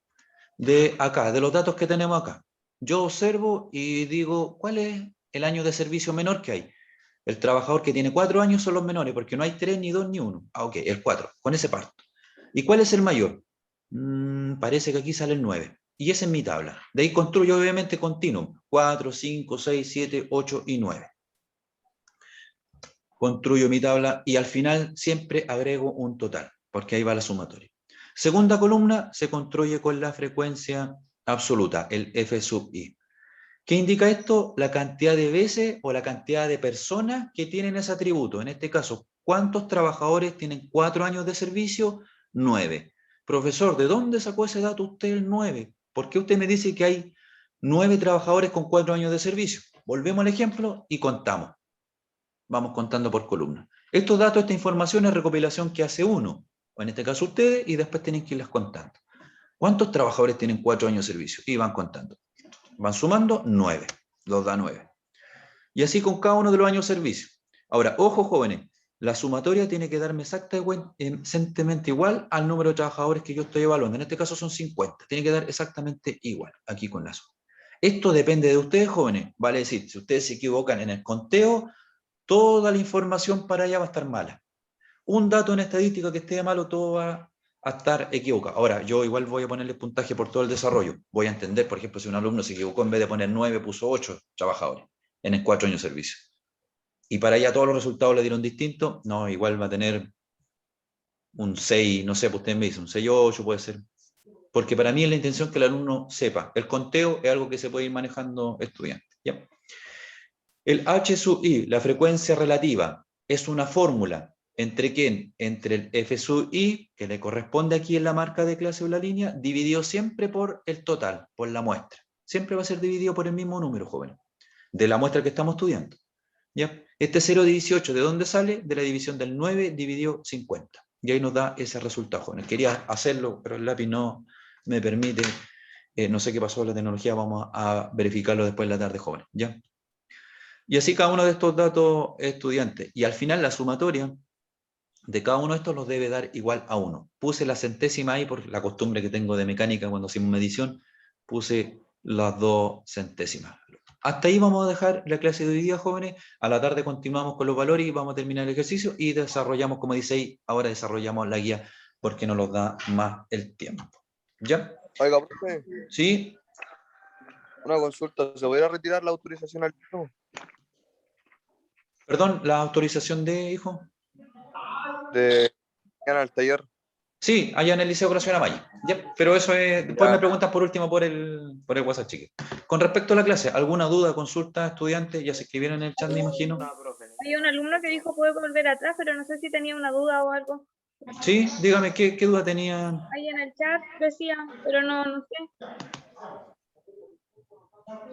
A: De acá, de los datos que tenemos acá. Yo observo y digo, ¿cuál es el año de servicio menor que hay? El trabajador que tiene 4 años son los menores, porque no hay 3, ni 2, ni 1. Ah, ok, el 4, con ese parto. ¿Y cuál es el mayor? Parece que aquí sale el 9. Y esa es mi tabla. De ahí construyo obviamente continuum. 4, 5, 6, 7, 8 y 9. Construyo mi tabla y al final siempre agrego un total, porque ahí va la sumatoria. Segunda columna se construye con la frecuencia absoluta, el F sub I. ¿Qué indica esto? La cantidad de veces o la cantidad de personas que tienen ese atributo. En este caso, ¿cuántos trabajadores tienen 4 años de servicio? 9. Profesor, ¿de dónde sacó ese dato usted el 9? ¿Por qué usted me dice que hay 9 trabajadores con 4 años de servicio? Volvemos al ejemplo y contamos. Vamos contando por columna. Estos datos, esta información es recopilación que hace uno, o en este caso ustedes, y después tienen que irlas contando. ¿Cuántos trabajadores tienen 4 años de servicio? Y van contando. Van sumando 9. Los da 9. Y así con cada uno de los años de servicio. Ahora, ojo, jóvenes. La sumatoria tiene que darme exactamente igual al número de trabajadores que yo estoy evaluando. En este caso son 50. Tiene que dar exactamente igual aquí con la suma. Esto depende de ustedes, jóvenes. Vale decir, si ustedes se equivocan en el conteo, toda la información para allá va a estar mala. Un dato en estadística que esté malo, todo va a estar equivocado. Ahora, yo igual voy a ponerle puntaje por todo el desarrollo. Voy a entender, por ejemplo, si un alumno se equivocó, en vez de poner 9, puso 8 trabajadores en el 4 años de servicio. Y para allá todos los resultados le dieron distintos, no, igual va a tener un 6, no sé, pues usted me dice, un 6, 8 puede ser. Porque para mí es la intención que el alumno sepa. El conteo es algo que se puede ir manejando estudiante. ¿Ya? El H sub I, la frecuencia relativa, es una fórmula. ¿Entre quién? Entre el F sub I, que le corresponde aquí en la marca de clase o la línea, dividido siempre por el total, por la muestra. Siempre va a ser dividido por el mismo número, joven, de la muestra que estamos estudiando. ¿Ya? Este 0,18, ¿de dónde sale? De la división del 9 dividido 50. Y ahí nos da ese resultado, jóvenes. Quería hacerlo, pero el lápiz no me permite. No sé qué pasó con la tecnología, vamos a verificarlo después en la tarde, jóvenes. ¿Ya? Y así cada uno de estos datos estudiantes. Y al final la sumatoria de cada uno de estos los debe dar igual a 1. Puse la centésima ahí por la costumbre que tengo de mecánica cuando hacemos medición. Puse las 2 centésimas. Hasta ahí vamos a dejar la clase de hoy día, jóvenes. A la tarde continuamos con los valores y vamos a terminar el ejercicio y desarrollamos, como dice ahí, ahora desarrollamos la guía porque nos los da más el tiempo. ¿Ya?
I: Oiga, profe.
A: ¿Sí?
I: Una consulta, ¿se podría retirar la autorización al título?
A: Perdón, ¿la autorización de, hijo?
I: De mañana al taller.
A: Sí, allá en el Liceo Graciela Amaya. Ya, pero eso es, después me preguntas por último por el WhatsApp, chique. Con respecto a la clase, ¿alguna duda, consulta, estudiantes? Ya se escribieron en el chat, me imagino.
L: Hay un alumno que dijo puede volver atrás, pero no sé si tenía una duda o algo.
A: Sí, dígame, ¿qué duda tenían?
J: Ahí en el chat decía, pero no sé.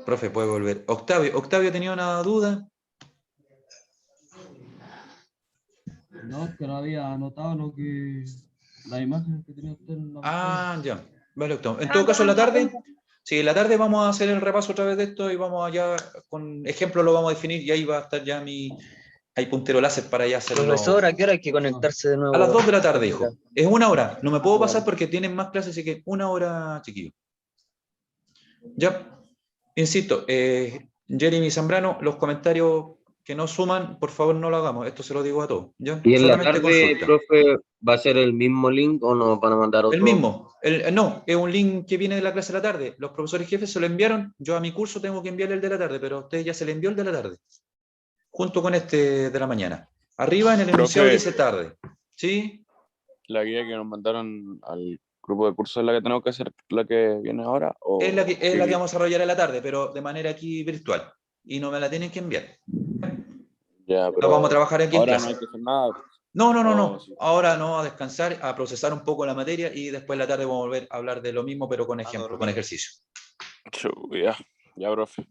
A: Profe, puede volver. Octavio tenía una duda.
L: No, que no había anotado lo que las imágenes que tenía usted en la pantalla.
A: Ya. Vale, Octavio. En todo caso, en la tarde, sí, en la tarde vamos a hacer el repaso otra vez de esto y vamos allá, con ejemplos lo vamos a definir y ahí va a estar ya hay puntero láser para ya hacerlo.
G: Profesor, ¿a qué hora hay que conectarse de nuevo?
A: A las 2 de la tarde, hijo. Es 1 hora. No me puedo pasar porque tienen más clases, así que 1 hora, chiquillo. Ya, insisto, Jeremy Zambrano, los comentarios que no suman, por favor no lo hagamos. Esto se lo digo a todos. ¿Ya?
M: ¿Y en la
A: Solamente
M: tarde,
A: consulta.
M: profe, va a ser el mismo link o nos van a mandar otro?
A: El mismo. No, es un link que viene de la clase de la tarde. Los profesores jefes se lo enviaron. Yo a mi curso tengo que enviarle el de la tarde, pero a ustedes ya se le envió el de la tarde. Junto con este de la mañana. Arriba en el enunciado dice tarde. ¿Sí?
N: La guía que nos mandaron al grupo de curso es la que tenemos que hacer, la que viene ahora. ¿O
A: es la que vamos a desarrollar en la tarde, pero de manera aquí virtual. Y no me la tienen que enviar.
N: Ya, pero
A: la vamos a trabajar aquí en
N: ahora
A: clase.
N: no hay que hacer nada.
A: No.
N: Sí.
A: Ahora no, a descansar, a procesar un poco la materia y después en la tarde vamos a volver a hablar de lo mismo, pero con ejemplo, con ejercicio.
N: Ya, profe.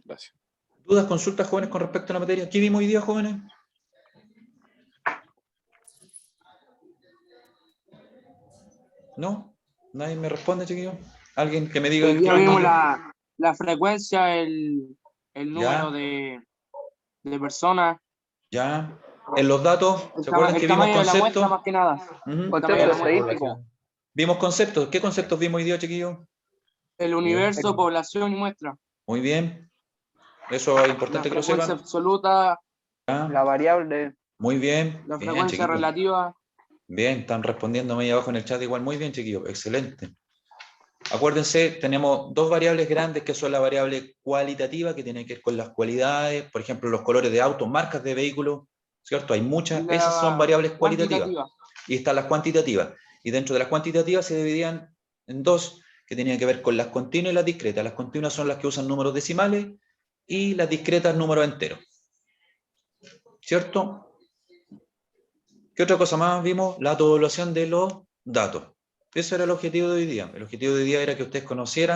N: Gracias.
A: ¿Dudas, consultas, jóvenes, con respecto a la materia? ¿Qué vimos hoy día, jóvenes? ¿No? ¿Nadie me responde, chiquillo? ¿Alguien que me diga?
B: Hoy día vimos la frecuencia, el número de personas.
A: Ya. En los datos, ¿se acuerdan que vimos
B: tamaño de la
A: conceptos?
B: muestra más que nada.
D: Conceptos estadísticos.
A: Vimos conceptos. ¿Qué conceptos vimos hoy día, chiquillo?
B: El universo, población y muestra.
A: Muy bien. Eso es importante que lo sepan.
B: La frecuencia absoluta.
D: La variable.
A: Muy bien.
B: La
A: bien,
B: frecuencia
A: chiquillo.
B: relativa.
A: Bien, están respondiéndome ahí abajo en el chat igual. Muy bien, chiquillos. Excelente. Acuérdense, tenemos dos variables grandes que son la variable cualitativa, que tiene que ver con las cualidades, por ejemplo, los colores de autos, marcas de vehículos, ¿cierto? Hay muchas, esas son variables cualitativas. Y están las cuantitativas. Y dentro de las cuantitativas se dividían en dos, que tenían que ver con las continuas y las discretas. Las continuas son las que usan números decimales y las discretas números enteros. ¿Cierto? ¿Qué otra cosa más vimos? La autoevaluación de los datos. Ese era el objetivo de hoy día. El objetivo de hoy día era que ustedes conocer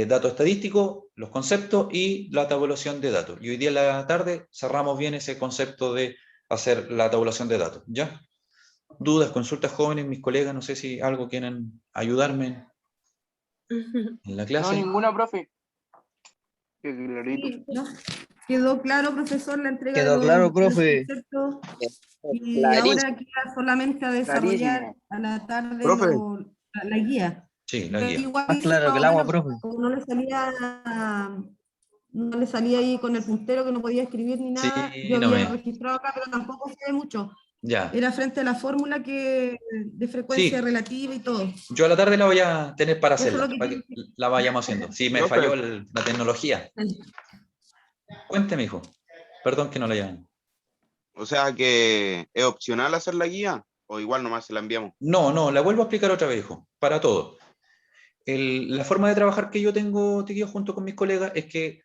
A: datos estadísticos, los conceptos y la tabulación de datos. Y hoy día en la tarde cerramos bien ese concepto de hacer la tabulación de datos. ¿Ya? ¿Dudas, consultas, jóvenes, mis colegas? No sé si algo quieren ayudarme en la clase.
B: No, ninguna, profe.
H: Sí, ¿no? Quedó claro, profesor, la entrega
G: Quedó
H: de
G: claro, profe.
H: conceptos. Y
G: Clarísimo.
H: ahora queda solamente a desarrollar a la tarde la guía.
A: Sí, la guía.
H: Igual,
G: Más claro que el agua, profe.
H: como no le salía ahí con el puntero que no podía escribir ni nada,
A: Sí,
H: yo
A: no
H: había registrado acá, pero tampoco sé mucho.
A: Ya.
H: Era frente a la fórmula de frecuencia relativa y todo.
A: Yo a la tarde la voy a tener para hacerla,
H: que
A: para que la vayamos haciendo. Sí, me falló la tecnología. Cuénteme, hijo. Perdón que no la llamen.
O: O sea que es opcional hacer la guía, o igual nomás se la enviamos.
A: No, la vuelvo a explicar otra vez, hijo, para todo. La forma de trabajar que yo tengo, Tiquillo, junto con mis colegas, es que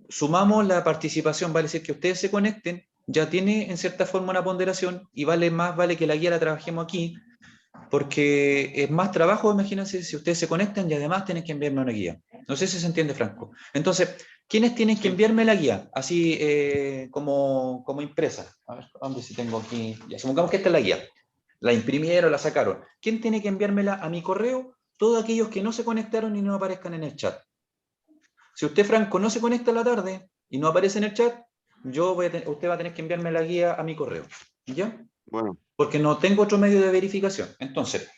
A: sumamos la participación, vale decir que ustedes se conecten, ya tiene en cierta forma una ponderación y más vale que la guía la trabajemos aquí, porque es más trabajo, imagínense, si ustedes se conectan y además tienen que enviarme una guía. No sé si se entiende, Franco. Entonces, ¿quiénes tienen que enviarme la guía? Así como impresa. A ver, ¿dónde si tengo aquí? Ya, supongamos que esta es la guía. La imprimieron, la sacaron. ¿Quién tiene que enviármela a mi correo? Todos aquellos que no se conectaron y no aparezcan en el chat. Si usted, Franco, no se conecta a la tarde y no aparece en el chat, usted va a tener que enviarme la guía a mi correo. ¿Ya?
O: Bueno.
A: Porque no tengo otro medio de verificación. Entonces,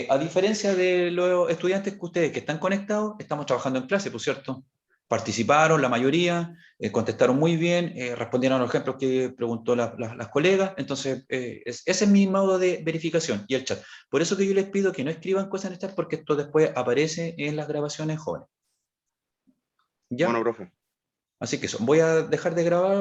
A: a diferencia de los estudiantes que ustedes que están conectados, estamos trabajando en clase, por cierto. Participaron la mayoría, contestaron muy bien, respondieron a los ejemplos que preguntó las colegas. Entonces, ese es mi modo de verificación y el chat. Por eso que yo les pido que no escriban cosas en el chat, porque esto después aparece en las grabaciones jóvenes. ¿Ya?
O: Bueno, profe.
A: Así que eso, voy a dejar de grabar.